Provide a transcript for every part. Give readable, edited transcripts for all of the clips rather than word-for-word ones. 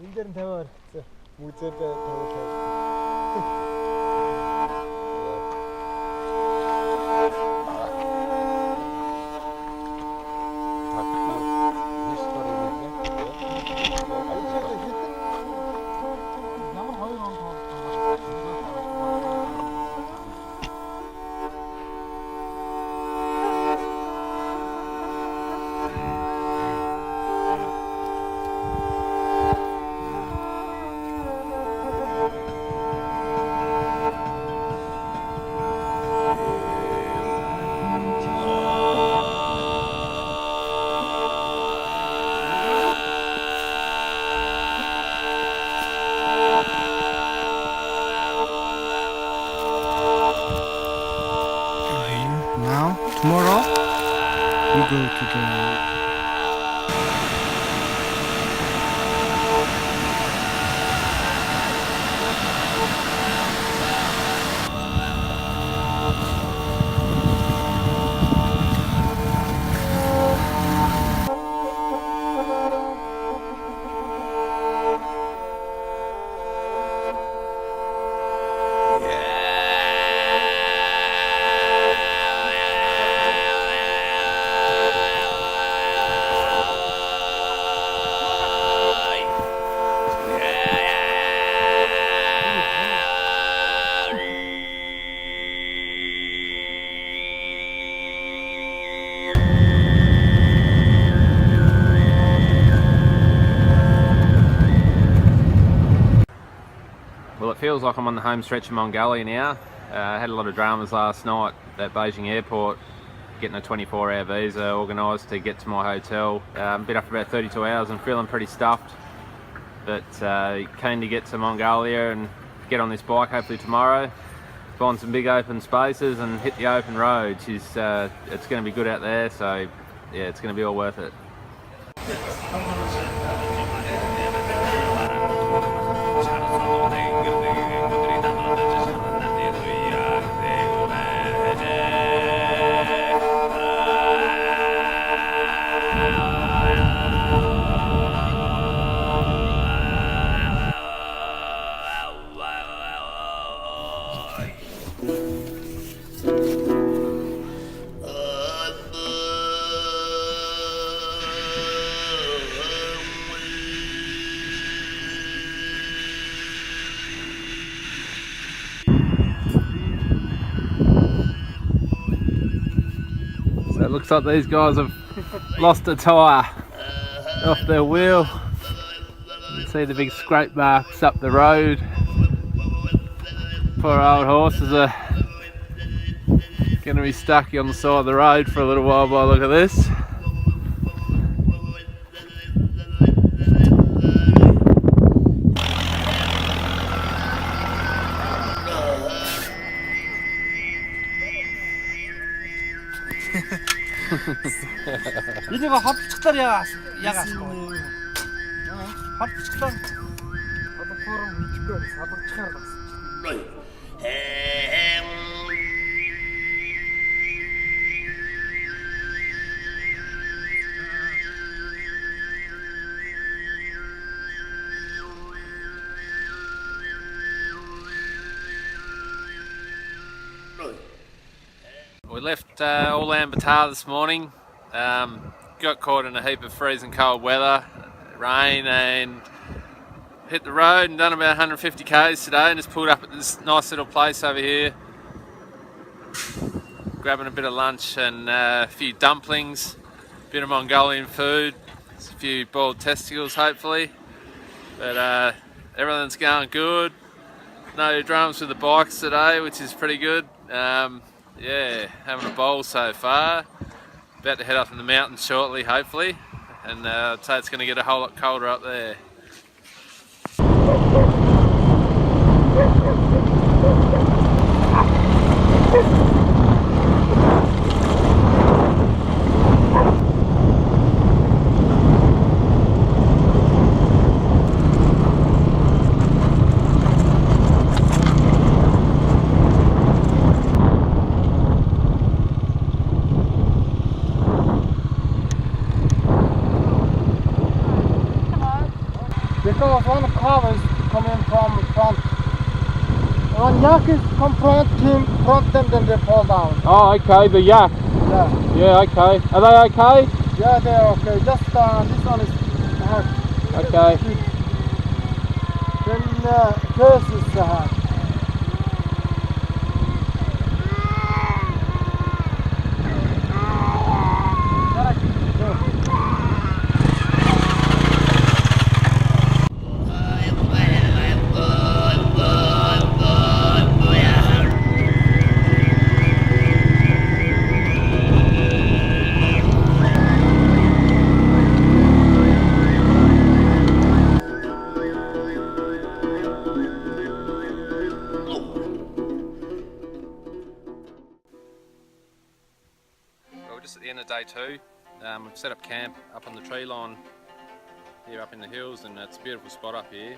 энэ дээр нь тавиаар музейд тавиулаад. Tomorrow we go to the Well, it feels like I'm on the home stretch of Mongolia now. I had a lot of dramas last night at Beijing airport, getting a 24-hour visa organised to get to my hotel. Been up for about 32 hours and feeling pretty stuffed, but keen to get to Mongolia and get on this bike hopefully tomorrow, find some big open spaces and hit the open roads. It's going to be good out there, so yeah, it's going to be all worth it. So it looks like these guys have lost a tyre off their wheel. You can see the big scrape marks up the road. Poor old horses are going to be stuck on the side of the road for a little while by the look of this. 이제가 합숙들 야가스고. 합숙들. 어떤 포럼 미치고 사박차가 갔어. We left Ulaanbaatar this morning, got caught in a heap of freezing cold weather, rain, and hit the road and done about 150 k's today and just pulled up at this nice little place over here, grabbing a bit of lunch and a few dumplings, a bit of Mongolian food, a few boiled testicles hopefully, but everything's going good. No dramas with the bikes today, which is pretty good. Yeah, having a bowl so far. About to head up in the mountains shortly, hopefully, and I'd say it's going to get a whole lot colder up there. Because one car is coming from front. One yak is come front them, then they fall down. Oh, okay, the yak. Yeah. Yeah, okay. Are they okay? Yeah, they're okay. Just this one is hard. Okay. Then this is hard. We're just at the end of day 2. We've set up camp up on the tree line here up in the hills, and it's a beautiful spot up here.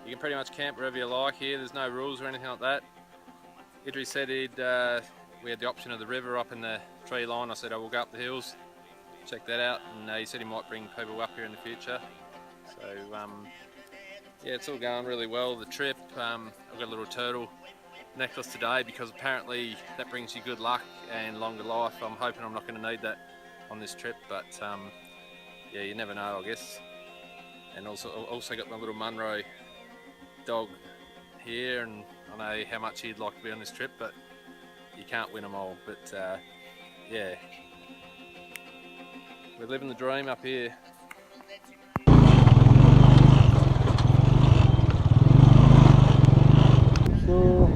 You can pretty much camp wherever you like here. There's no rules or anything like that. Idris said we had the option of the river up in the tree line. I said, oh, we'll go up the hills, check that out, and he said he might bring people up here in the future. So yeah, it's all going really well. The trip, I've got a little turtle necklace today because apparently that brings you good luck and longer life. I'm hoping I'm not going to need that on this trip, but yeah, you never know, I guess. And also got my little Munro dog here, and I know how much he'd like to be on this trip, but you can't win them all. But yeah, we're living the dream up here. So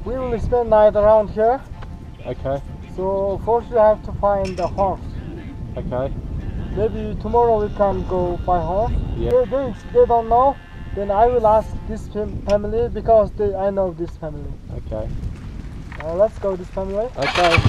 we will spend night around here. Okay, So first we have to find the horse. okay. Maybe tomorrow we can go buy horse. Yeah. They don't know. Then I will ask this family because I know this family. Okay. Let's go this family. Okay.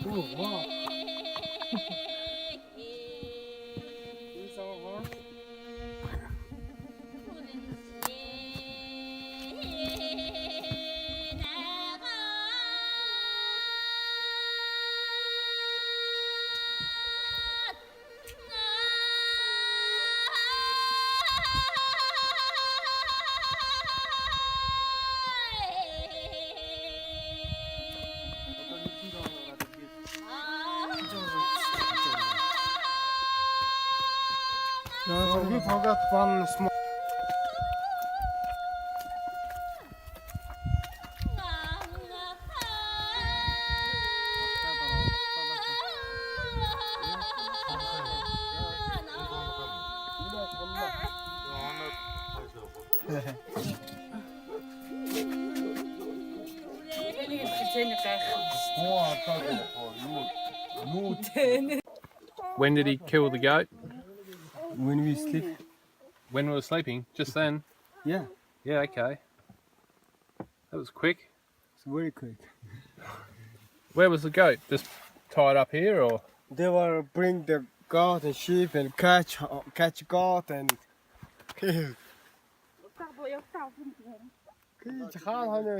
Oh wow. This is our horse. No, we forgot one small. When did he kill the goat? When we sleep, When we were sleeping? Just then? yeah, Yeah, okay. That was quick. it's very quick. Where was the goat? Just tied up here, or? They were bring the goat and sheep and catch goat and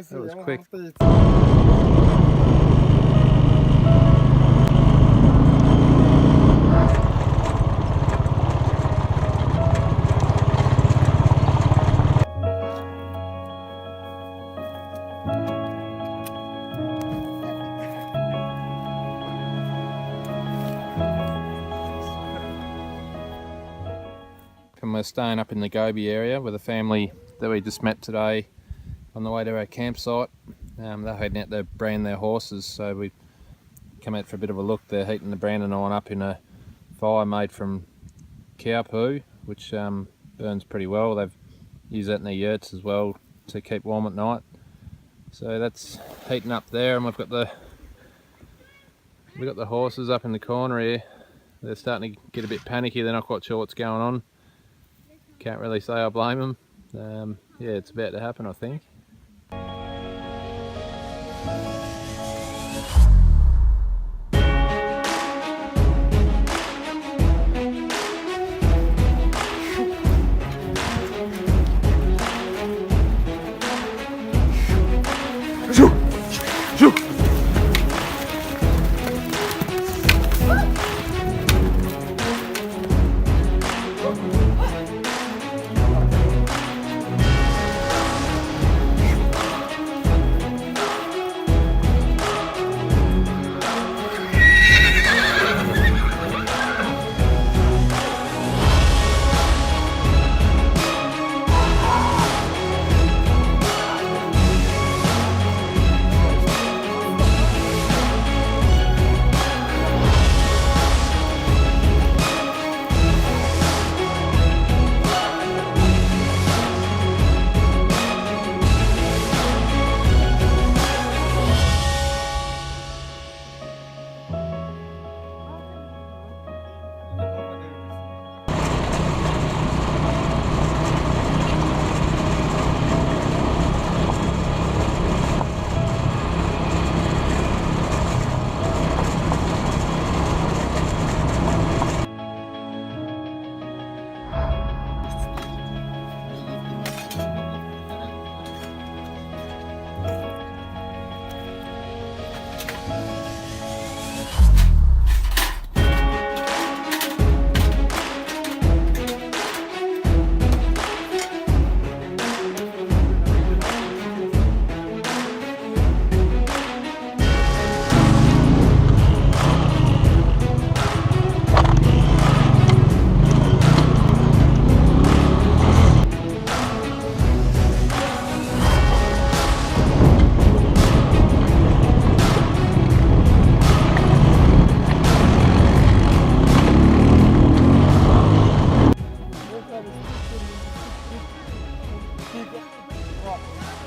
That was quick. And we're staying up in the Gobi area with a family that we just met today on the way to our campsite. They're heading out to brand their horses, so we come out for a bit of a look. They're heating the branding iron up in a fire made from cow poo, which burns pretty well. They've used that in their yurts as well to keep warm at night. So that's heating up there, and we've got the horses up in the corner here. They're starting to get a bit panicky. They're not quite sure what's going on. Can't really say I blame them. Yeah, it's about to happen, I think.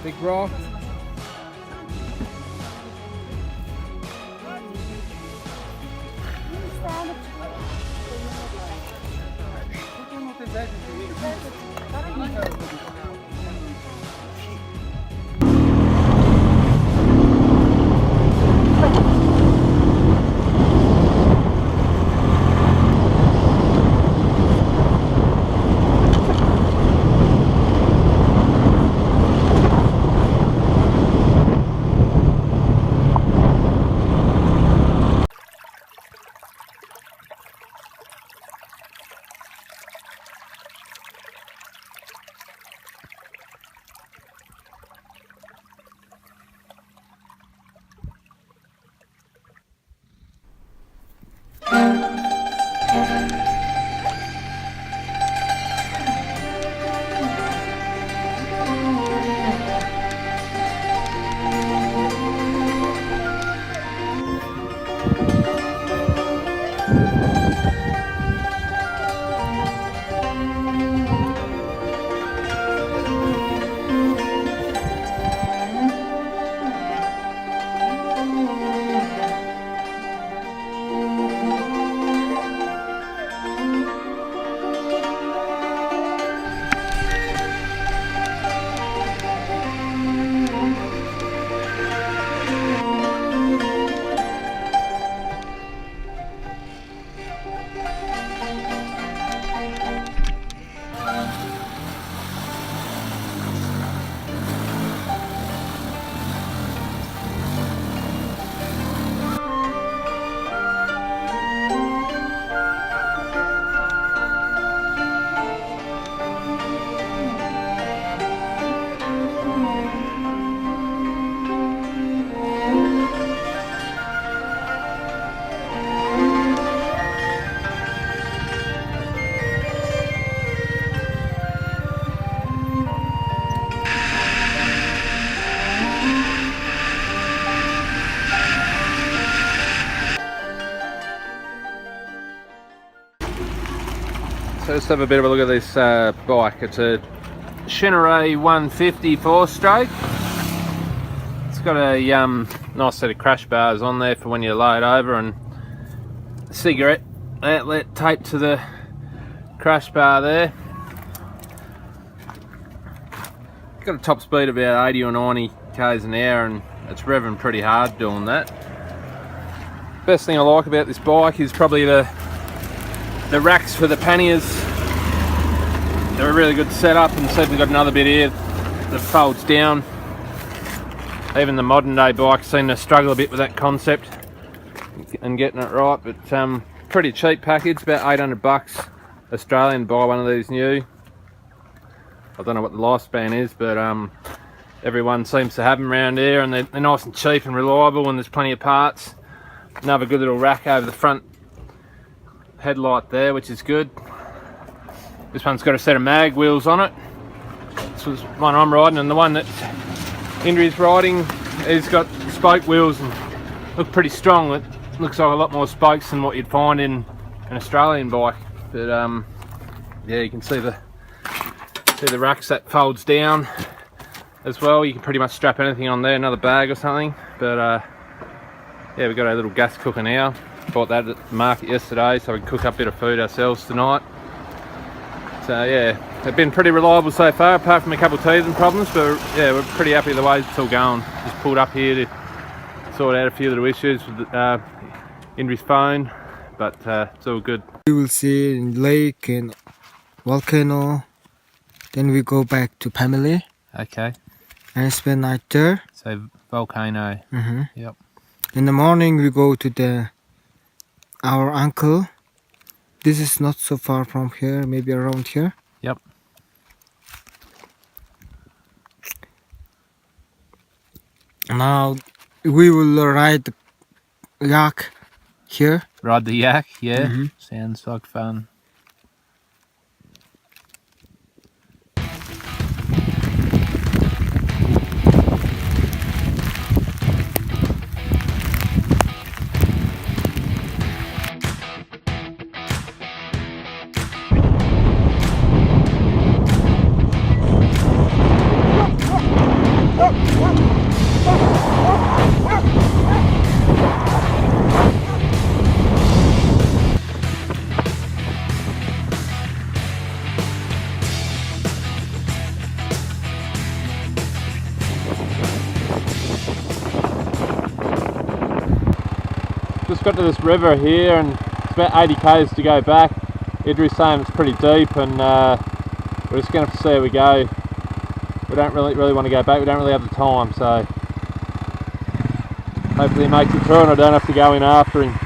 Big rock. So let's have a bit of a look at this bike. It's a Shineray 150 4-stroke. got a nice set of crash bars on there for when you load over, and a cigarette outlet taped to the crash bar there. Got a top speed of about 80 or 90 k's an hour, and it's revving pretty hard doing that. Best thing I like about this bike is probably the racks for the panniers. They're a really good setup, and so we've got another bit here that folds down. Even the modern day bikes seem to struggle a bit with that concept and getting it right, but pretty cheap package, about 800 bucks Australian to buy one of these new. I don't know what the lifespan is, but everyone seems to have them around here, and they're nice and cheap and reliable, and there's plenty of parts. Another good little rack over the front headlight there, which is good. This one's got a set of mag wheels on it. This was one I'm riding, and the one that Indri's riding has got spoke wheels and look pretty strong. It looks like a lot more spokes than what you'd find in an Australian bike. But yeah, you can see the racks that folds down as well. You can pretty much strap anything on there, another bag or something. But yeah, we've got our little gas cooker now. Bought that at the market yesterday, so we can cook up a bit of food ourselves tonight. So yeah, they've been pretty reliable so far, apart from a couple of teething problems, but yeah, we're pretty happy with the way it's all going. Just pulled up here to sort out a few little issues with Indri's phone, but it's all good. We will see lake and volcano. Then we go back to family Okay, and spend night there. so volcano. Yep. In the morning we go to our uncle. This is not so far from here, maybe around here. Yep. Now we will ride the yak here. Ride the yak, yeah. Sounds like fun. Just got to this river here, and it's about 80 k's to go back. Idri's saying it's pretty deep, and we're just going to have to see how we go. We don't really want to go back. We don't really have the time, so hopefully he makes it through and I don't have to go in after him.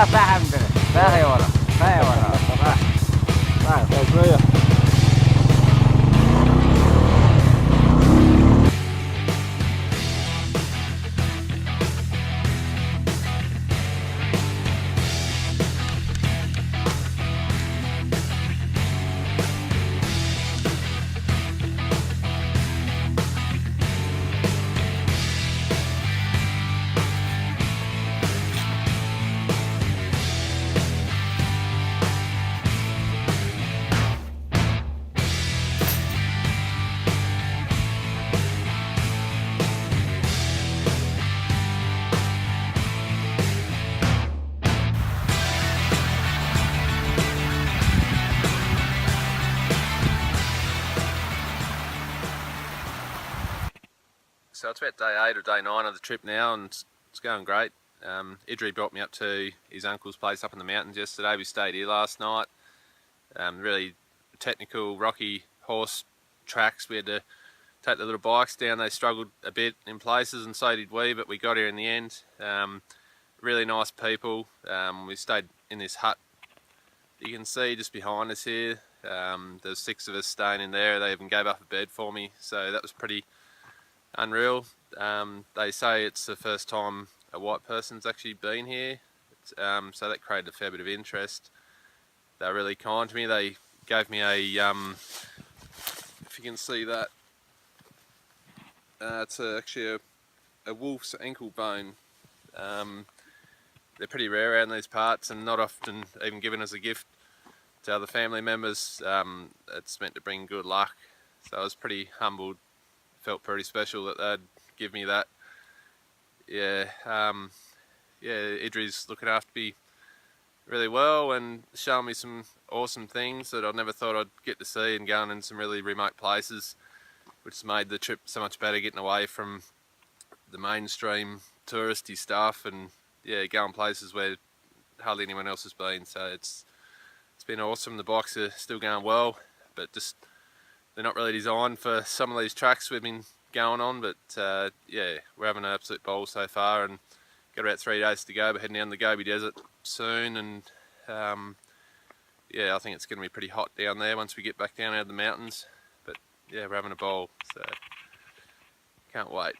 Vähän päivänä. So it's about day 8 or day 9 of the trip now, and it's going great. Idri brought me up to his uncle's place up in the mountains yesterday. We stayed here last night. Really technical, rocky horse tracks. We had to take the little bikes down. They struggled a bit in places, and so did we, but we got here in the end. Really nice people. We stayed in this hut you can see just behind us here. There's 6 of us staying in there. They even gave up a bed for me, so that was pretty unreal. They say it's the first time a white person's actually been here, so that created a fair bit of interest. They were really kind to me. They gave me a, if you can see that, it's actually a wolf's ankle bone. They're pretty rare around these parts and not often even given as a gift to other family members. It's meant to bring good luck, so I was pretty humbled. Felt pretty special that they'd give me that. Yeah, Idri's looking after me really well and showing me some awesome things that I never thought I'd get to see, and going in some really remote places, which has made the trip so much better, getting away from the mainstream touristy stuff and going places where hardly anyone else has been. So it's been awesome. The bikes are still going well, but just they're not really designed for some of these tracks we've been going on. But we're having an absolute ball so far, and got about 3 days to go. We're heading down the Gobi Desert soon, and I think it's going to be pretty hot down there once we get back down out of the mountains. But yeah, we're having a ball, so can't wait.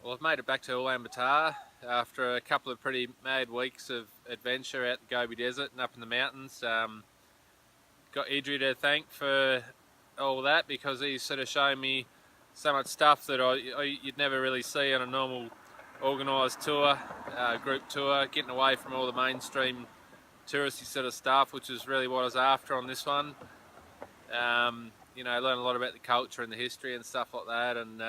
Well, I've made it back to Ulaanbaatar after a couple of pretty mad weeks of adventure out the Gobi Desert and up in the mountains. Got Idri to thank for all that, because he's sort of shown me so much stuff that you'd never really see on a normal organised tour, group tour, getting away from all the mainstream touristy sort of stuff, which is really what I was after on this one. Learn a lot about the culture and the history and stuff like that, and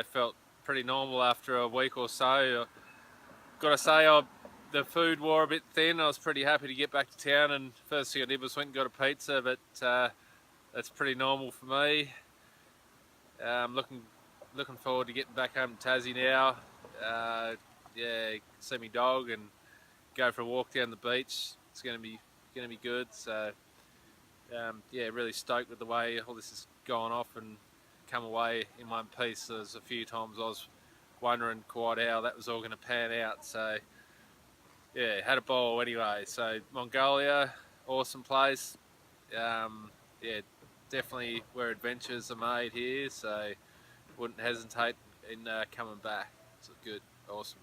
felt pretty normal after a week or so. Got to say, the food wore a bit thin. I was pretty happy to get back to town, and first thing I did was went and got a pizza, but that's pretty normal for me. Looking forward to getting back home to Tassie now. yeah, see me dog and go for a walk down the beach. It's going to be good. So yeah, really stoked with the way all this has gone off and come away in one piece. There's a few times I was wondering quite how that was all going to pan out. So yeah, had a ball anyway. So Mongolia, awesome place. Yeah, definitely where adventures are made here. So wouldn't hesitate in coming back. It's good, awesome.